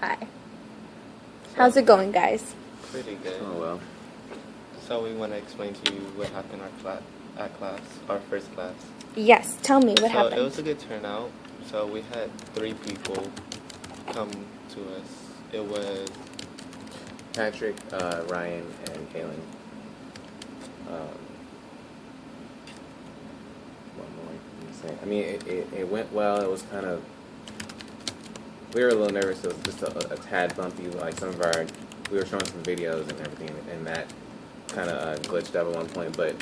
Hi. How's it going, guys? Pretty good. Oh, well. So we want to explain to you what happened at class, our first class. Yes, tell me what happened. So it was a good turnout. So we had 3 people come to us. It was Patrick, Ryan, and Kaylin. What more can you say? I mean, it went well. It was kind of... We were a little nervous. It was just a tad bumpy. Like we were showing some videos and everything, and that kind of glitched up at one point. But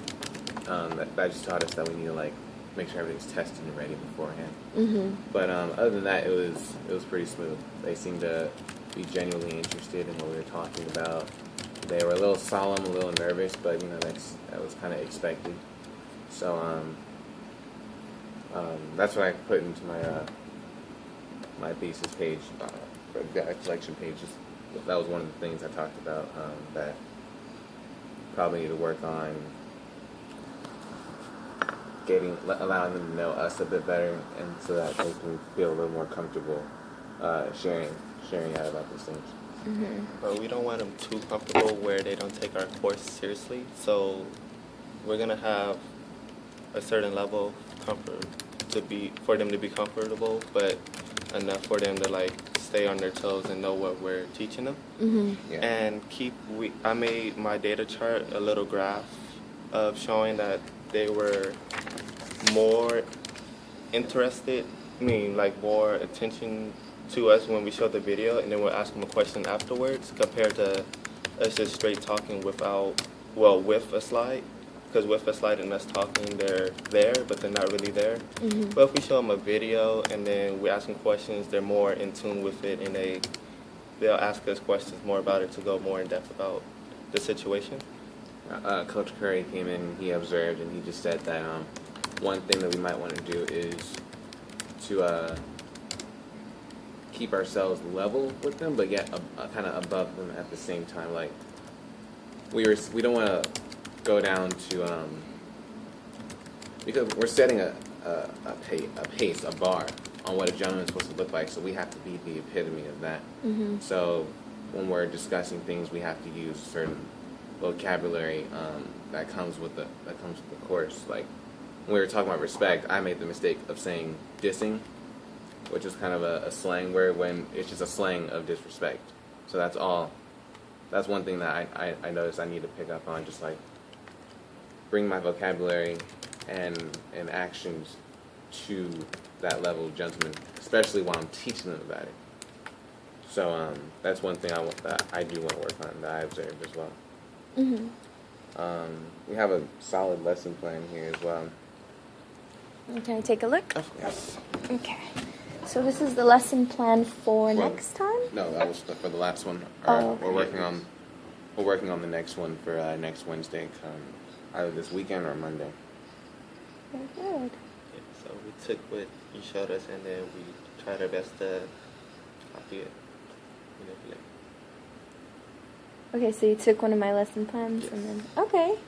that just taught us that we need to like make sure everything's tested and ready beforehand. Mm-hmm. But other than that, it was pretty smooth. They seemed to be genuinely interested in what we were talking about. They were a little solemn, a little nervous, but you know that was kind of expected. So that's what I put into my thesis page, for the collection pages. That was one of the things I talked about that probably need to work on allowing them to know us a bit better, and so that they can feel a little more comfortable sharing out about these things. Mm-hmm. But we don't want them too comfortable where they don't take our course seriously. So we're gonna have a certain level of comfort for them to be comfortable, but enough for them to like stay on their toes and know what we're teaching them. Mm-hmm. Yeah. And I made my data chart a little graph of showing that they were more interested, more attention to us when we showed the video, and then we'll ask them a question afterwards, compared to us just straight talking with a slide. Because with a slide and us talking, they're there, but they're not really there. Mm-hmm. But if we show them a video and then we ask them questions, they're more in tune with it, and they'll ask us questions more about it to go more in depth about the situation. Coach Curry came in, he observed, and he just said that one thing that we might want to do is to keep ourselves level with them, but yet kind of above them at the same time. Like we don't want to go down to because we're setting a pace, a bar on what a gentleman is supposed to look like, so we have to be the epitome of that. Mm-hmm. So when we're discussing things, we have to use certain vocabulary that comes with the course. Like when we were talking about respect, I made the mistake of saying dissing, which is kind of a slang word when it's just a slang of disrespect. So that's all. That's one thing that I noticed I need to pick up on, just like bring my vocabulary and actions to that level of gentleman, especially while I'm teaching them about it. So that's one thing that I do want to work on, that I observed as well. Mm-hmm. We have a solid lesson plan here as well. Can I take a look? Of course. Okay. So this is the lesson plan for Well, next time? No, that was for the last one. Oh, okay. We're working on the next one for next Wednesday, either this weekend or Monday. Very good. Yeah, so we took what you showed us, and then we tried our best to copy it, manipulate. Okay, so you took one of my lesson plans, Yes. and then okay,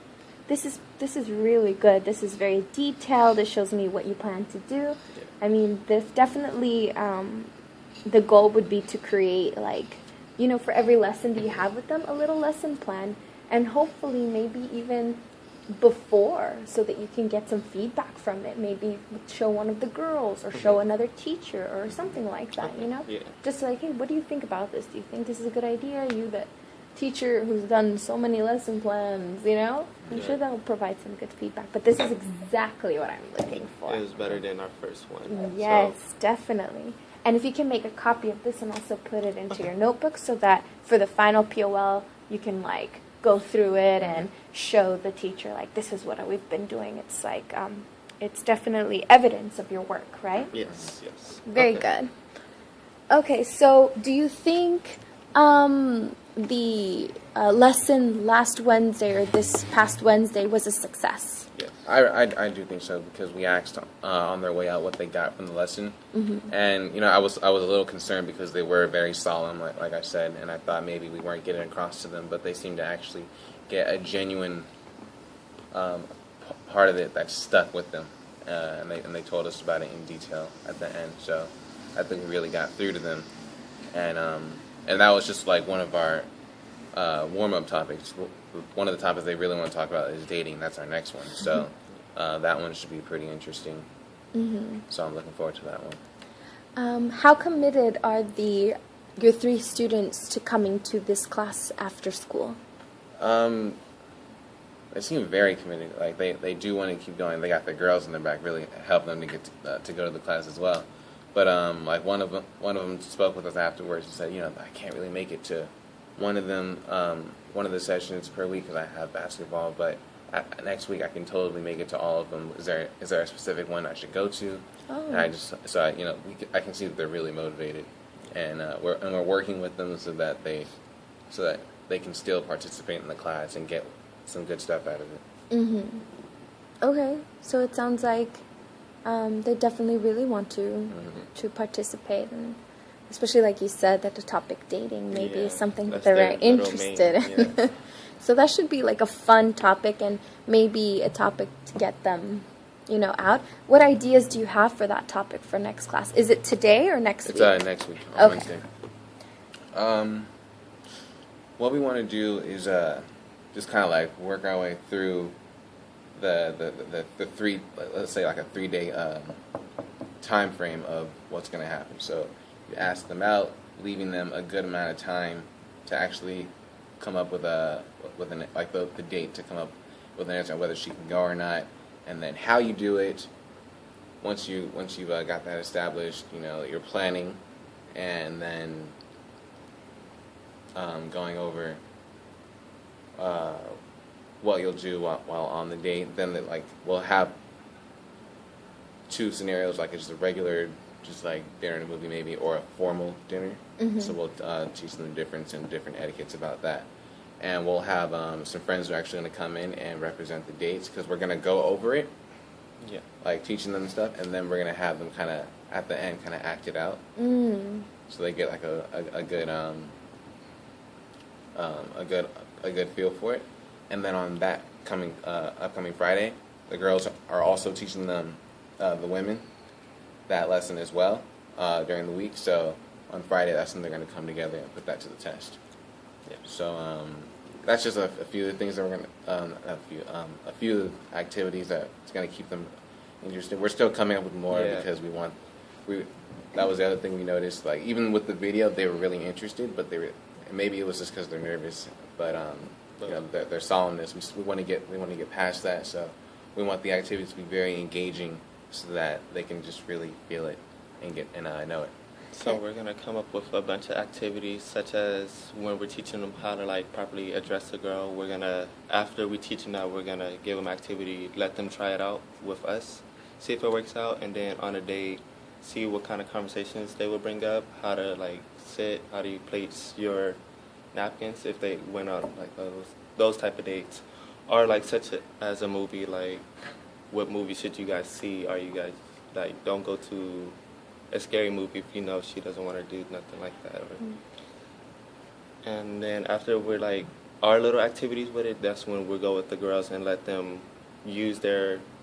this is really good. This is very detailed. It shows me what you plan to do. Yeah. I mean, this definitely the goal would be to create for every lesson that you have with them, a little lesson plan, and hopefully maybe even before, so that you can get some feedback from it. Maybe show one of the girls or show another teacher or something like that. Yeah. Just like, hey, what do you think about this? Do you think this is a good idea? You that teacher who's done so many lesson plans, I'm sure that'll provide some good feedback. But this is exactly what I'm looking for. It was better than our first one. Yes, So, definitely. And if you can make a copy of this and also put it into your notebook, so that for the final POL you can go through it and show the teacher this is what we've been doing. It's it's definitely evidence of your work, right? yes. Very good. Okay, so do you think the lesson last Wednesday or this past Wednesday was a success? Yes. I do think so, because we asked on their way out what they got from the lesson, and I was a little concerned because they were very solemn, like I said, and I thought maybe we weren't getting across to them, but they seemed to actually get a genuine part of it that stuck with them, and they told us about it in detail at the end. So I think we really got through to them. and that was just like one of our warm-up topics. One of the topics they really want to talk about is dating. That's our next one. So that one should be pretty interesting. So I'm looking forward to that one. How committed are your 3 students to coming to this class after school? They seem very committed. Like they do want to keep going. They got the girls in their back, really help them to get to go to the class as well. But like one of them spoke with us afterwards and said, I can't really make it to one of the sessions per week because I have basketball. But next week I can totally make it to all of them. Is there a specific one I should go to? Oh. And I can see that they're really motivated, and we're working with them so that they can still participate in the class and get some good stuff out of it. Okay, so it sounds like they definitely really want to participate, and especially like you said that the topic dating maybe is something that they're very interested in. Yeah. So that should be like a fun topic and maybe a topic to get them, out. What ideas do you have for that topic for next class? Is it today or next week? It's next week on Wednesday. What we want to do is just kind of like work our way through the 3, let's say like a 3-day time frame of what's going to happen. So you ask them out, leaving them a good amount of time to actually come up with the date to come up with an answer on whether she can go or not, and then how you do it. Once you've got that established, you're planning, and then going over what you'll do while on the date. Then we'll have 2 scenarios, like it's a regular, just like dinner and a movie maybe, or a formal dinner. So we'll teach them the difference and different etiquettes about that. And we'll have some friends who are actually going to come in and represent the dates, because we're going to go over it, like teaching them stuff, and then we're going to have them kind of at the end kind of act it out, so they get like a good feel for it. And then on that upcoming Friday, the girls are also teaching them the women that lesson as well during the week. So on Friday, that's when they're going to come together and put that to the test. So that's just a few of the things that we're going to a few activities that it's going to keep them interested. We're still coming up with more because that was the other thing we noticed. Like even with the video, they were really interested, but maybe it was just because they're nervous. But their solemnness, we want to get past that. So we want the activities to be very engaging, so that they can just really feel it and know it. So we're going to come up with a bunch of activities, such as when we're teaching them how to properly address a girl, after we teach them that, we're going to give them activity, let them try it out with us, see if it works out, and then on a date, see what kind of conversations they would bring up, how to sit, how do you place your napkins if they went on those type of dates, or such as a movie, what movie should you guys see? Are you guys don't go to a scary movie if she doesn't want to do nothing like that. And then after we're our little activities with it, that's when we'll go with the girls and let them use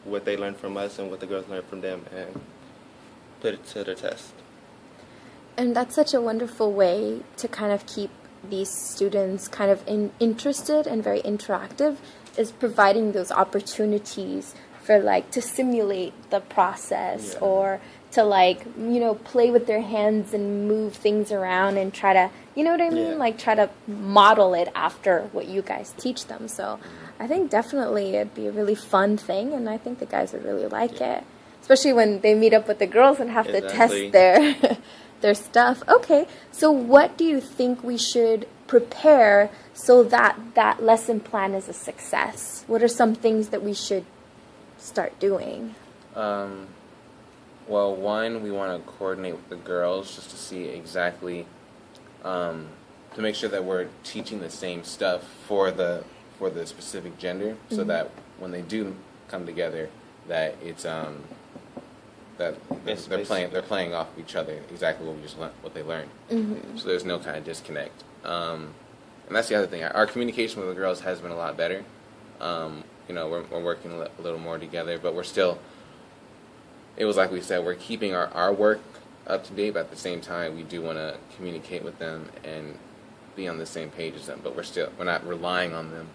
what they learned from us and what the girls learned from them and put it to the test. And that's such a wonderful way to kind of keep these students kind of interested and very interactive, is providing those opportunities for to simulate the process, or to play with their hands and move things around and try to, what I mean? Try to model it after what you guys teach them. So I think definitely it'd be a really fun thing, and I think the guys would really like it, especially when they meet up with the girls and have to test their stuff. Okay, so what do you think we should prepare so that that lesson plan is a success? What are some things that we should start doing? Well, one, we want to coordinate with the girls just to see exactly, to make sure that we're teaching the same stuff for the specific gender, so that when they do come together, that it's that they're playing off of each other exactly what they learned. So there's no kind of disconnect. And that's the other thing. Our communication with the girls has been a lot better. We're working a little more together, but we're still. It was like we said, we're keeping our work up to date, but at the same time, we do want to communicate with them and be on the same page as them. But we're not relying on them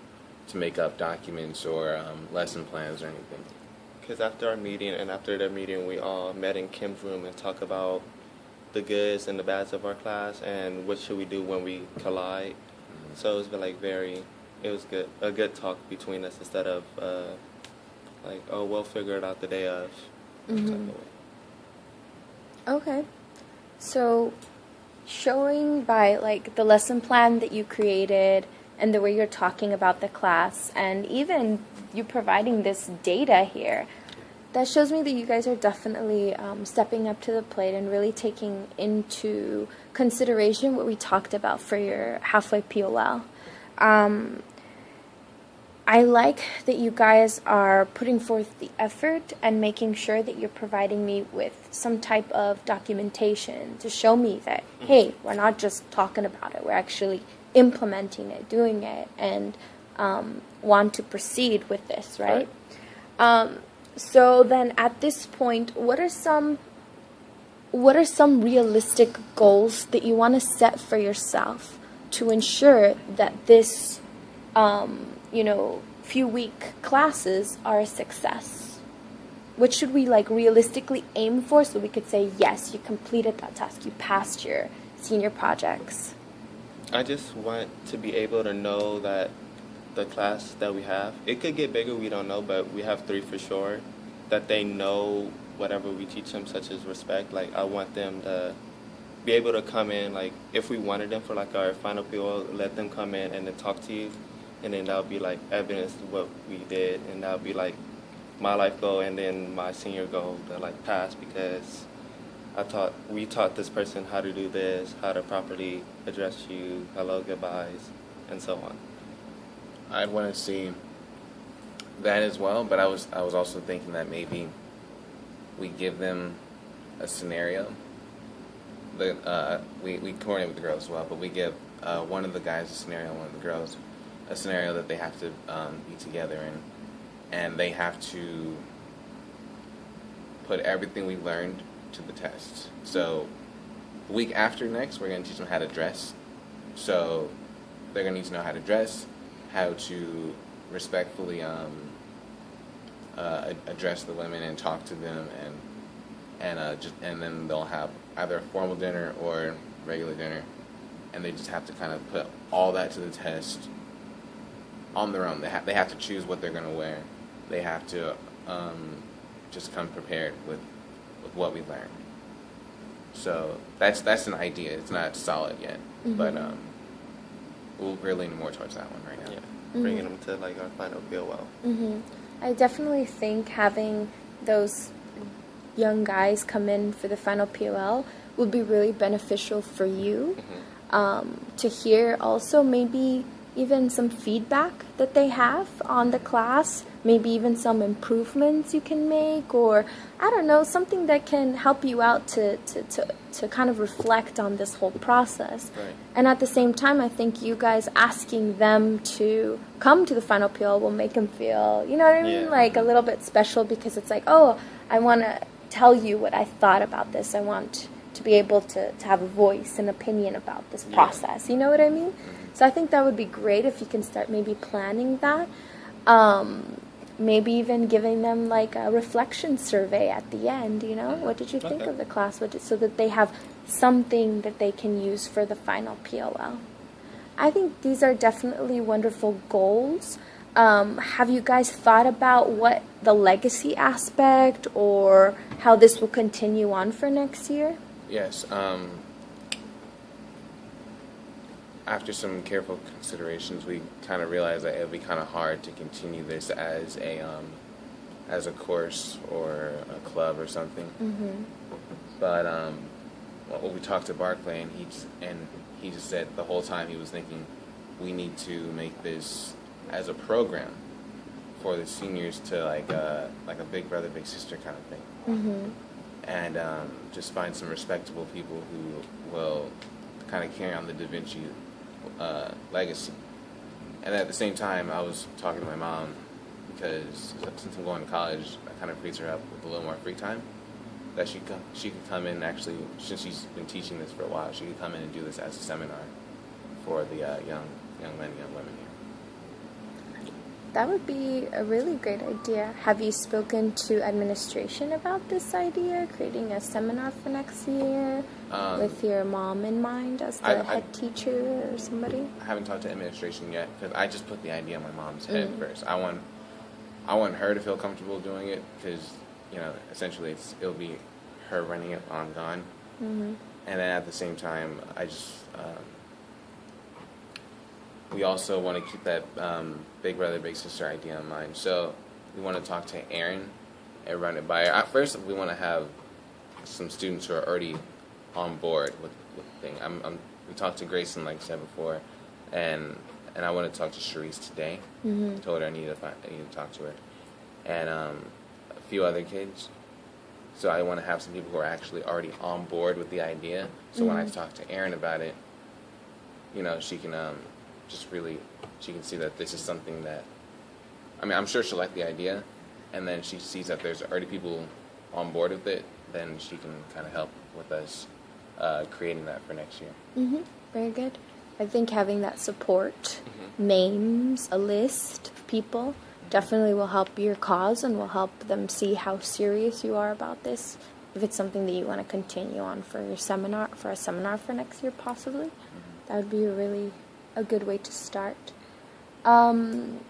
to make up documents or lesson plans or anything. Because after our meeting and after their meeting, we all met in Kim's room and talked about the goods and the bads of our class and what should we do when we collide. So it's been like it was good, a good talk between us instead of like, oh, we'll figure it out the day of. Type of way. Okay. So showing by like the lesson plan that you created and the way you're talking about the class and even you providing this data here, that shows me that you guys are definitely stepping up to the plate and really taking into consideration what we talked about for your halfway POL. I like that you guys are putting forth the effort and making sure that you're providing me with some type of documentation to show me that, hey, we're not just talking about it, we're actually implementing it, doing it, and want to proceed with this, right? So then at this point, what are some realistic goals that you want to set for yourself to ensure that this few week classes are a success? What should we like realistically aim for so we could say, yes, you completed that task, you passed your senior projects? I just want to be able to know that the class that we have, it could get bigger, we don't know, but we have 3 for sure, that they know whatever we teach them, such as respect. Like, I want them to be able to come in, like, if we wanted them for like our final PO, let them come in and then talk to you. And then that would be like evidence of what we did, and that would be like my life goal and then my senior goal to like pass, because we taught this person how to do this, how to properly address you, hello, goodbyes, and so on. I'd want to see that as well, but I was also thinking that maybe we give them a scenario. We coordinate with the girls as well, but we give one of the guys a scenario, one of the girls a scenario that they have to be together in, and they have to put everything we learned to the test. So the week after next, we're going to teach them how to dress. So they're going to need to know how to dress, how to respectfully address the women and talk to them, and then they'll have either a formal dinner or regular dinner, and they just have to kind of put all that to the test on their own. They have to choose what they're going to wear. They have to just come prepared with what we learned. So that's an idea. It's not solid yet, but we're leaning more towards that one right now. Yeah, bringing them to like our final POL. I definitely think having those young guys come in for the final POL would be really beneficial for you to hear also maybe even some feedback that they have on the class, maybe even some improvements you can make, or I don't know, something that can help you out to kind of reflect on this whole process. Right. And at the same time, I think you guys asking them to come to the final PL will make them feel, you know what I mean, like a little bit special, because it's like, oh, I want to tell you what I thought about this. I want to be able to have a voice and opinion about this process. You know what I mean? So I think that would be great if you can start maybe planning that. Maybe even giving them like a reflection survey at the end, you know? What did you think of the class? So that they have something that they can use for the final POL. I think these are definitely wonderful goals. Have you guys thought about what the legacy aspect or how this will continue on for next year? Yes. After some careful considerations, we kind of realized that it would be kind of hard to continue this as a course or a club or something. But when we talked to Barclay, and he just said the whole time he was thinking, we need to make this as a program for the seniors to like a big brother, big sister kind of thing, and just find some respectable people who will kind of carry on the Da Vinci legacy. And at the same time, I was talking to my mom, because since I'm going to college, that kind of frees her up with a little more free time. that she could come in, actually, since she's been teaching this for a while, she could come in and do this as a seminar for the young men, young women here. That would be a really great idea. Have you spoken to administration about this idea, creating a seminar for next year with your mom in mind as the head teacher or somebody? I haven't talked to administration yet because I just put the idea in my mom's head first. I want her to feel comfortable doing it because, you know, essentially it'll be her running it on gone. And then at the same time, I just we also want to keep that big brother, big sister idea in mind. So we want to talk to Erin and run it by her. At first, we want to have some students who are already on board with the thing. We talked to Grayson, like I said before, and I want to talk to Sharice today. Told her I need to talk to her, and a few other kids. So I want to have some people who are actually already on board with the idea. So when I talk to Erin about it, you know, she can she can see that this is something that, I mean, I'm sure she'll like the idea, and then she sees that there's already people on board with it, then she can kind of help with us creating that for next year. Very good. I think having that support, names, a list of people, definitely will help your cause and will help them see how serious you are about this. If it's something that you want to continue on for your seminar, for a seminar for next year, possibly, that would be a good way to start. In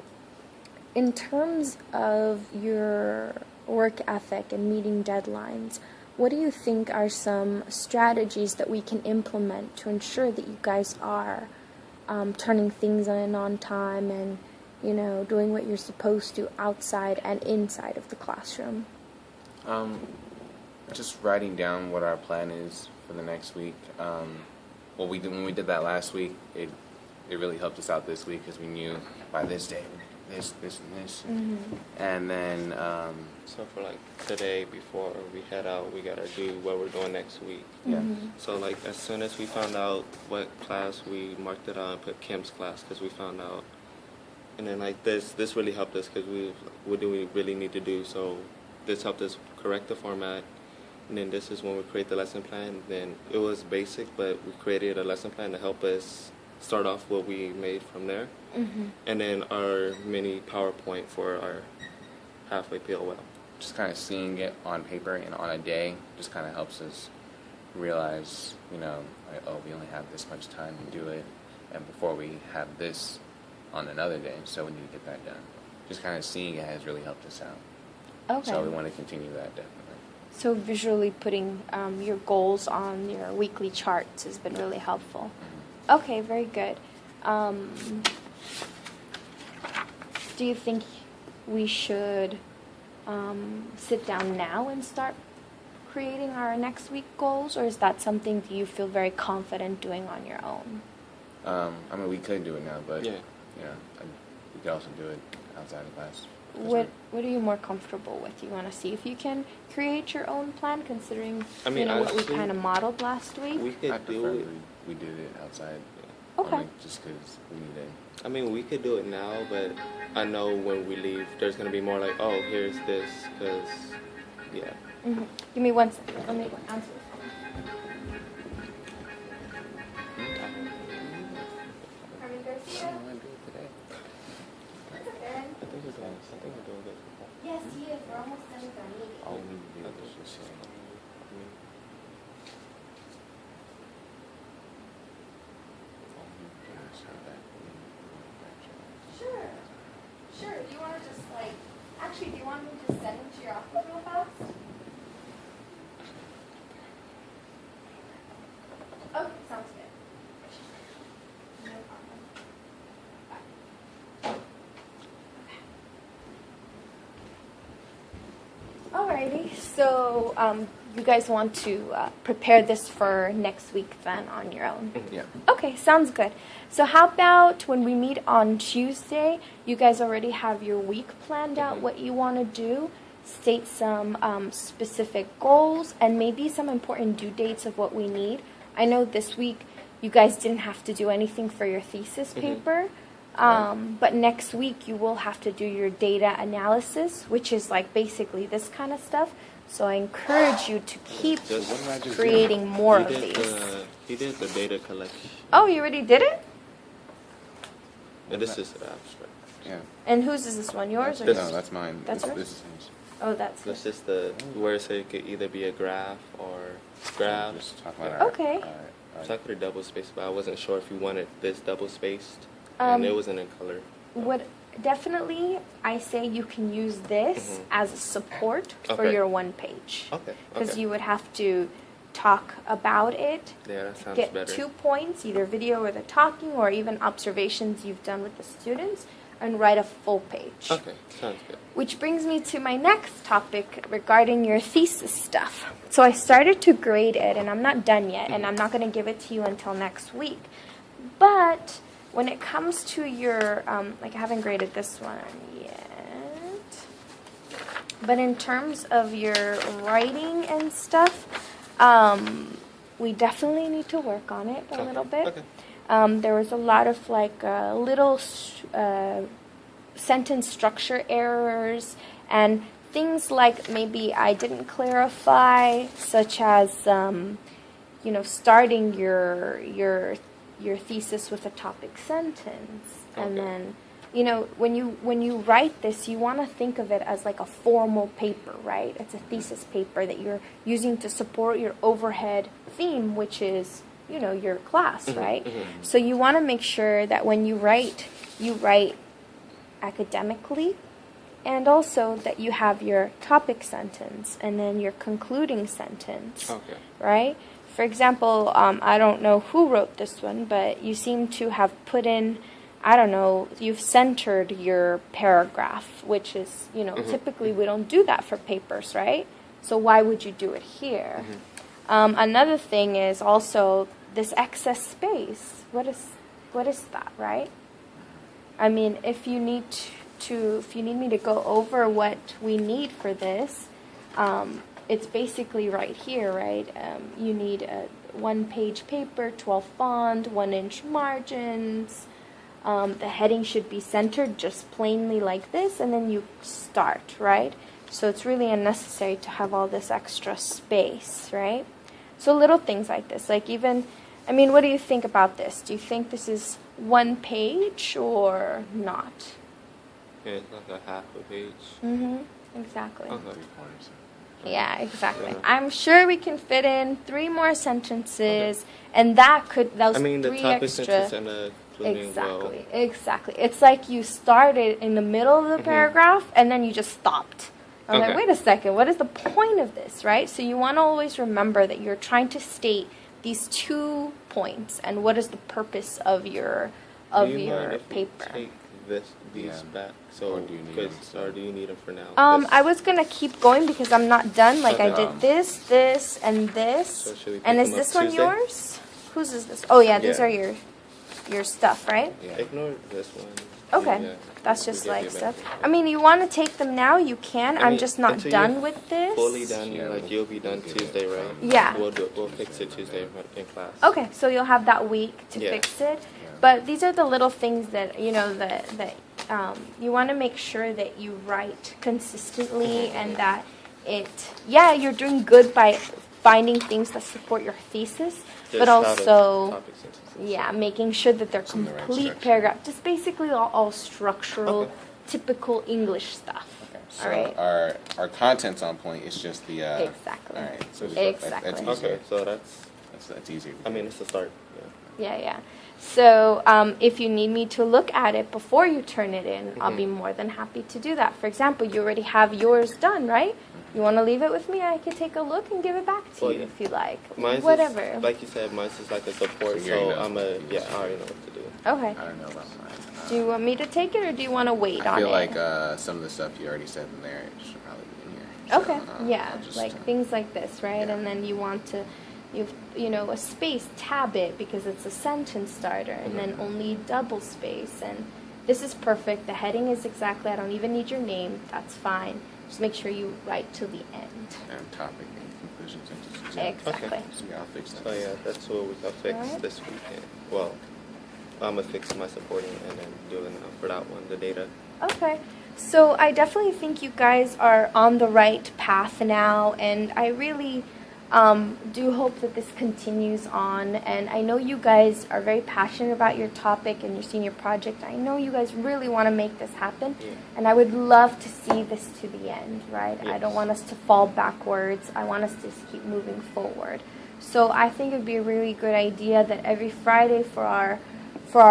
terms of your work ethic and meeting deadlines, what do you think are some strategies that we can implement to ensure that you guys are turning things in on time and, you know, doing what you're supposed to outside and inside of the classroom? Just writing down what our plan is for the next week. When we did that last week, it really helped us out this week because we knew by this day this, and this. And then So for like today, before we head out, we gotta do what we're doing next week. So like as soon as we found out what class, we marked it out and put Kim's class because we found out. And then like this really helped us because what do we really need to do? So this helped us correct the format. And then this is when we create the lesson plan. Then it was basic, but we created a lesson plan to help us start off what we made from there. And then our mini PowerPoint for our halfway POL. Just kind of seeing it on paper and on a day just kind of helps us realize, you know, like, oh, we only have this much time to do it, and before we have this on another day, so we need to get that done. Just kind of seeing it has really helped us out. Okay. So we want to continue that, definitely. So visually putting your goals on your weekly charts has been really helpful. Okay, very good. Do you think we should sit down now and start creating our next week goals, or is that something that you feel very confident doing on your own? I mean, we could do it now, but Yeah. you know, we could also do it outside of class. What are you more comfortable with? You want to see if you can create your own plan, considering I mean, what we honestly, kind of modeled last week? We I could do prefer it. we did it outside. Okay. Only just because we need it. I mean, we could do it now, but I know when we leave, there's gonna be more like, oh, here's this, because, yeah. Give me 1 second. Let me answer. Carmen Garcia? I want to do it today. It's okay. I think we're doing good. Yes, he is. We're almost done with our meeting. All we need to do is just say, all we need to do is have that meeting. Sure. Sure. Do you want to just actually, do you want me to send him to your office real fast? Okay, sounds good. No problem. Alrighty, so you guys want to prepare this for next week then on your own? Yeah. Okay, sounds good. So how about when we meet on Tuesday, you guys already have your week planned out, what you want to do, state some specific goals, and maybe some important due dates of what we need. I know this week you guys didn't have to do anything for your thesis paper, but next week you will have to do your data analysis, which is like basically this kind of stuff. So I encourage you to keep Just- What did I just do? creating more He of did these. He did the data collection. Oh, you already did it? And this is the abstract. Yeah. And whose is this one? Yours or This- No, yours? that's mine. That's this, yours? this is his. Oh, that's This it. is the where it said it could either be a graph or graph. Just talk about Okay. So I put a double space, but I wasn't sure if you wanted this double spaced, Um, and it wasn't in color. What definitely I say you can use this Mhm. as a support for Okay. your one page. Okay. Because Okay. you would have to talk about it, Yeah, that sounds get better. 2 points, either video or the talking, or even observations you've done with the students, and write a full page. Okay, sounds good. Which brings me to my next topic regarding your thesis stuff. So I started to grade it, and I'm not done yet, and I'm not going to give it to you until next week. But when it comes to your, like I haven't graded this one yet, but in terms of your writing and stuff, we definitely need to work on it a little bit. Okay. There was a lot of like little sentence structure errors and things like maybe I didn't clarify, such as starting your thesis with a topic sentence, and Okay. then when you write this, you want to think of it as like a formal paper, right? It's a thesis paper that you're using to support your overhead theme, which is your class, right? So you want to make sure that when you write academically, and also that you have your topic sentence and then your concluding sentence, Okay. right? For example, I don't know who wrote this one, but you seem to have put in, I don't know, you've centered your paragraph, which is, typically we don't do that for papers, right? So why would you do it here? Another thing is also this excess space. What is that, right? I mean, if you need me to go over what we need for this, it's basically right here, right? You need a 1-page paper, 12 font, 1-inch margins. The heading should be centered just plainly like this, and then you start, right? So it's really unnecessary to have all this extra space, right? So little things like this, like even, what do you think about this? Do you think this is 1 page or not? Yeah, it's like a half a page. Mm-hmm. Exactly. Okay. 3/4. Yeah, exactly. Yeah. I'm sure we can fit in 3 more sentences, and those The 3 topic extra. sentence and the including Exactly, exactly. It's like you started in the middle of the paragraph, and then you just stopped. I'm like, Okay. wait a second, what is the point of this, right? So you want to always remember that you're trying to state these 2 points, and what is the purpose of your Do you mind if we paper. take these Yeah. back? So, Or do you need them still? or do you need them for now? 'Cause- I was gonna keep going because I'm not done. Like I Okay. did this, and this. So should we And pick is them this up one Tuesday? yours? Whose is this? Oh yeah, these Yeah. are your stuff, right? Yeah. Ignore this one. Okay. Yeah. That's We just get like you stuff. back. You want to take them now, you can. I I'm mean, just not until done you're with this. Fully done, Yeah, like you'll be done we'll get Tuesday, it. right? Yeah. We'll fix it Tuesday in class. Okay, so you'll have that week to Yeah. fix it. Yeah. But these are the little things that that you want to make sure that you write consistently, and that you're doing good by finding things that support your thesis, Just but out of also topic sentences. yeah, making sure that they're It's in the right complete structure. paragraph. Just basically all structural, Okay. typical English stuff. Okay. So All right. our content's on point. It's just the Exactly. All right. So Exactly. That's easier. Okay, so That's easier. it's a start. Yeah. Yeah. So if you need me to look at it before you turn it in, I'll be more than happy to do that. For example, you already have yours done, right? You want to leave it with me? I can take a look and give it back to Well, you yeah. if you like. Mine's Whatever. Is, like you said, mine's is like a support, So you already so know I'm what a to do. I already know what to do. Okay. I don't know about mine. Do you want me to take it, or do you want to wait on I feel it? like some of the stuff you already said in there should probably be in here. Okay, So, yeah, I'll just, like things like this, right? yeah. And then you want to, a space, tab it because it's a sentence starter, and then only double space. And this is perfect. The heading is exactly, I don't even need your name. That's fine. Just make sure you write to the end. and topic and conclusion sentences. Yeah. Exactly. Okay. So yeah, I'll fix that. So yeah, that's what we got fixed Alright. this weekend. Well, I'm gonna fix my supporting and then doing for that one the data. Okay. So I definitely think you guys are on the right path now, and I really do hope that this continues on. And I know you guys are very passionate about your topic and your senior project. I know you guys really want to make this happen, Yeah. and I would love to see this to the end, right? I Yes. don't want us to fall backwards. I want us to just keep moving forward. So I think it would be a really good idea that every Friday for our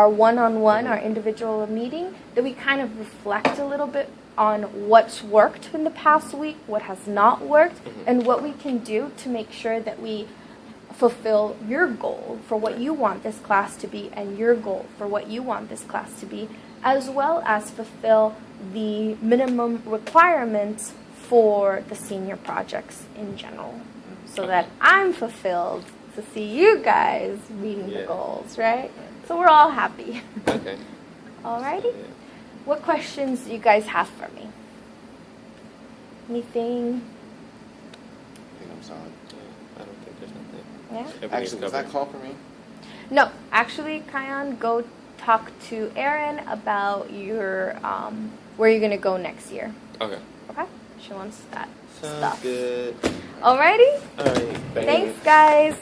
one-on-one, our individual meeting, that we kind of reflect a little bit on what's worked in the past week, what has not worked, and what we can do to make sure that we fulfill your goal for what you want this class to be and your goal for what you want this class to be, as well as fulfill the minimum requirements for the senior projects in general, so that I'm fulfilled to see you guys meeting the Yeah. goals, right? So we're all happy. Okay. Alrighty? Yeah. What questions do you guys have for me? Anything? I think I'm solid. Yeah, I don't think there's nothing. Yeah? Everything's Actually, was that covered. call for me? No, actually, Kion, go talk to Erin about your where you're gonna go next year. Okay. Okay? She wants that Sounds stuff. good. Alrighty? All right. Thanks, guys.